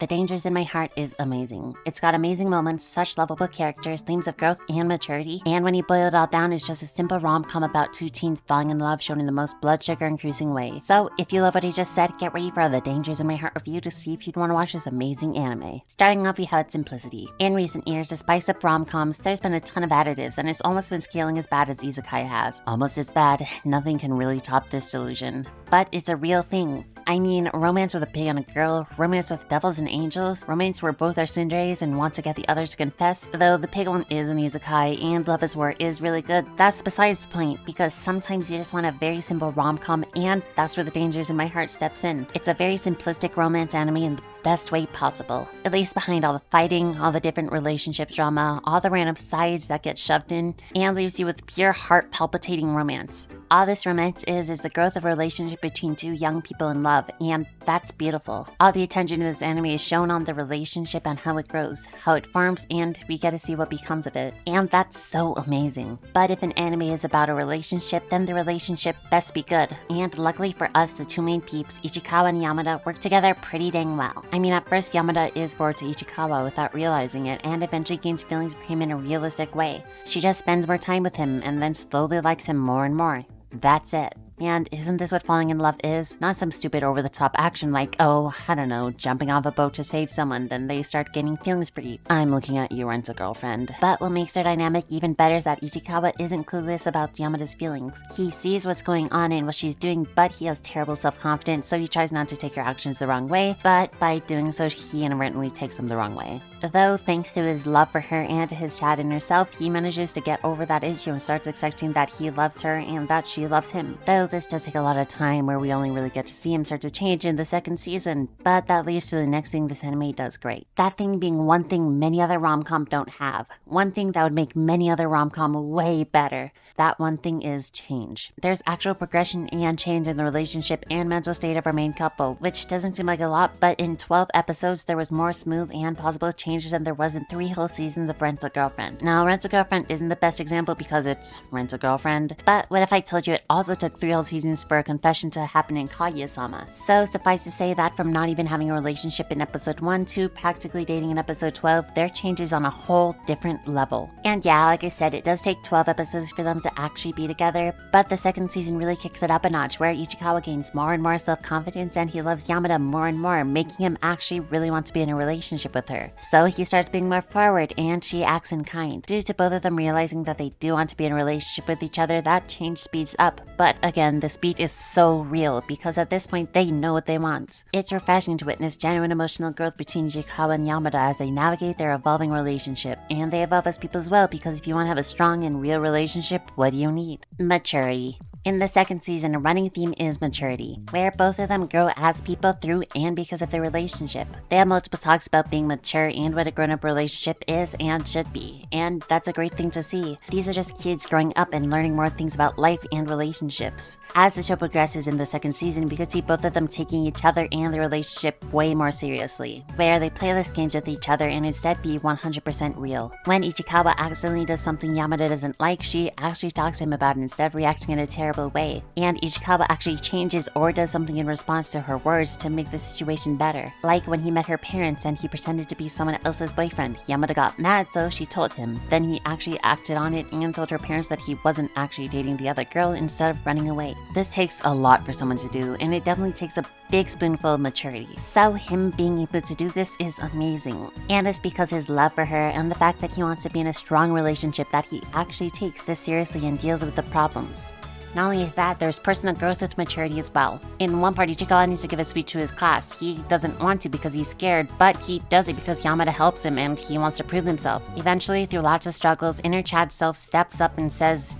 The Dangers in My Heart is amazing. It's got amazing moments, such lovable characters, themes of growth and maturity, and when you boil it all down, it's just a simple rom-com about two teens falling in love shown in the most blood sugar increasing way. So, if you love what I just said, get ready for the Dangers in My Heart review to see if you'd want to watch this amazing anime. Starting off, we have its simplicity. In recent years, to spice up rom-coms, there's been a ton of additives, and it's almost been scaling as bad as Izakaya has. Almost as bad, nothing can really top this delusion. But it's a real thing. I mean, romance with a pig and a girl, romance with devils and angels, romance where both are tsunderes and want to get the other to confess, though the pig one is an isekai and Love is War is really good. That's besides the point, because sometimes you just want a very simple rom-com, and that's where The Dangers in My Heart steps in. It's a very simplistic romance anime in the best way possible. It leaves behind all the fighting, all the different relationship drama, all the random sides that get shoved in, and leaves you with pure heart-palpitating romance. All this romance is the growth of a relationship between two young people in love, and that's beautiful. All the attention in this anime is shown on the relationship and how it grows, how it forms, and we get to see what becomes of it. And that's so amazing. But if an anime is about a relationship, then the relationship best be good. And luckily for us, the two main peeps, Ichikawa and Yamada, work together pretty dang well. I mean, at first Yamada is bored to Ichikawa without realizing it, and eventually gains feelings for him in a realistic way. She just spends more time with him and then slowly likes him more and more. That's it. And isn't this what falling in love is? Not some stupid over-the-top action like, oh, I don't know, jumping off a boat to save someone, then they start getting feelings for you. I'm looking at you, Rent-A-Girlfriend. But what makes their dynamic even better is that Ichikawa isn't clueless about Yamada's feelings. He sees what's going on and what she's doing, but he has terrible self-confidence, so he tries not to take her actions the wrong way, but by doing so, he inadvertently takes them the wrong way. Though, thanks to his love for her and to his chat in herself, he manages to get over that issue and starts accepting that he loves her and that she loves him. Though this does take a lot of time, where we only really get to see him start to change in the second season, but that leads to the next thing this anime does great. That thing being one thing many other rom-com don't have. One thing that would make many other rom-com way better. That one thing is change. There's actual progression and change in the relationship and mental state of our main couple, which doesn't seem like a lot, but in 12 episodes there was more smooth and positive changes than there was in 3 whole seasons of Rent-A-Girlfriend. Now, Rent-A-Girlfriend isn't the best example because it's Rent-A-Girlfriend, but what if I told you it also took 3 whole seasons for a confession to happen in Kaguya-sama? So suffice to say that from not even having a relationship in episode 1 to practically dating in episode 12, their change is on a whole different level. And yeah, like I said, it does take 12 episodes for them to actually be together, but the second season really kicks it up a notch, where Ichikawa gains more and more self-confidence and he loves Yamada more and more, making him actually really want to be in a relationship with her. So he starts being more forward and she acts in kind. Due to both of them realizing that they do want to be in a relationship with each other, that change speeds up. But again, the speed is so real because at this point they know what they want. It's refreshing to witness genuine emotional growth between Ichikawa and Yamada as they navigate their evolving relationship. And they evolve as people as well, because if you want to have a strong and real relationship, what do you need? Maturity. In the second season, a running theme is maturity, where both of them grow as people through and because of their relationship. They have multiple talks about being mature and what a grown-up relationship is and should be, and that's a great thing to see. These are just kids growing up and learning more things about life and relationships. As the show progresses in the second season, we could see both of them taking each other and their relationship way more seriously, where they play less games with each other and instead be 100% real. When Ichikawa accidentally does something Yamada doesn't like, she actually talks to him about it instead of reacting in a terrible way, and Ichikawa actually changes or does something in response to her words to make the situation better. Like when he met her parents and he pretended to be someone else's boyfriend. Yamada got mad, so she told him. Then he actually acted on it and told her parents that he wasn't actually dating the other girl instead of running away. This takes a lot for someone to do, and it definitely takes a big spoonful of maturity. So him being able to do this is amazing. And it's because his love for her and the fact that he wants to be in a strong relationship that he actually takes this seriously and deals with the problems. Not only that, there's personal growth with maturity as well. In one part, Ichikawa needs to give a speech to his class. He doesn't want to because he's scared, but he does it because Yamada helps him and he wants to prove himself. Eventually, through lots of struggles, inner Chad self steps up and says,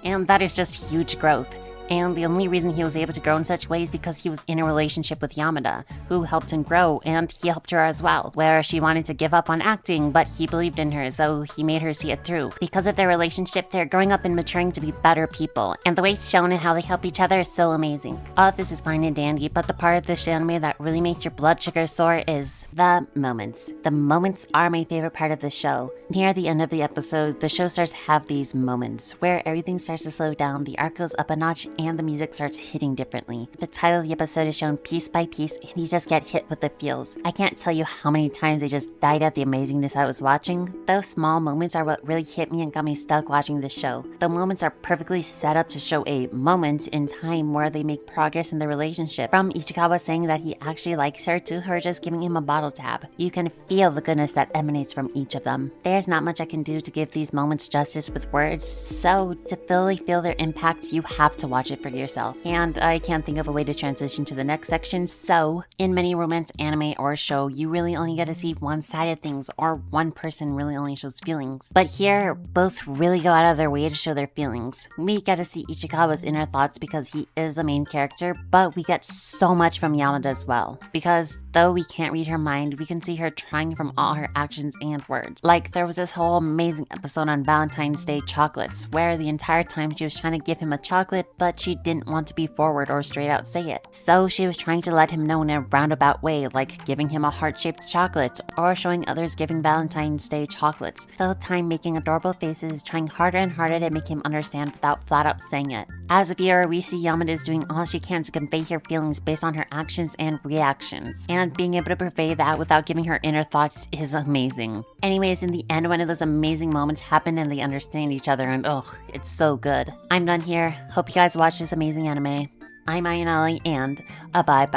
and that is just huge growth. And the only reason he was able to grow in such ways because he was in a relationship with Yamada, who helped him grow, and he helped her as well, where she wanted to give up on acting, but he believed in her, so he made her see it through. Because of their relationship, they're growing up and maturing to be better people, and the way it's shown and how they help each other is so amazing. All of this is fine and dandy, but the part of this anime that really makes your blood sugar soar is the moments. The moments are my favorite part of the show. Near the end of the episode, the show starts to have these moments, where everything starts to slow down, the arc goes up a notch, and the music starts hitting differently. The title of the episode is shown piece by piece, and you just get hit with the feels. I can't tell you how many times I just died at the amazingness I was watching. Those small moments are what really hit me and got me stuck watching the show. The moments are perfectly set up to show a moment in time where they make progress in the relationship. From Ichikawa saying that he actually likes her to her just giving him a bottle tab. You can feel the goodness that emanates from each of them. There's not much I can do to give these moments justice with words, so to fully feel their impact, you have to watch it for yourself. And I can't think of a way to transition to the next section, so in many romance anime or show, you really only get to see one side of things, or one person really only shows feelings. But here, both really go out of their way to show their feelings. We get to see Ichikawa's inner thoughts because he is the main character, but we get so much from Yamada as well. Because though we can't read her mind, we can see her trying from all her actions and words. Like, there was this whole amazing episode on Valentine's Day chocolates, where the entire time she was trying to give him a chocolate, but she didn't want to be forward or straight out say it. So she was trying to let him know in a roundabout way, like giving him a heart-shaped chocolate, or showing others giving Valentine's Day chocolates. The whole time making adorable faces, trying harder and harder to make him understand without flat out saying it. As a viewer, we see Yamada is doing all she can to convey her feelings based on her actions and reactions. And being able to convey that without giving her inner thoughts is amazing. Anyways, in the end, one of those amazing moments happen and they understand each other, and oh, it's so good. I'm done here. Hope you guys watch this amazing anime. I'm Ayanali, and bye-bye.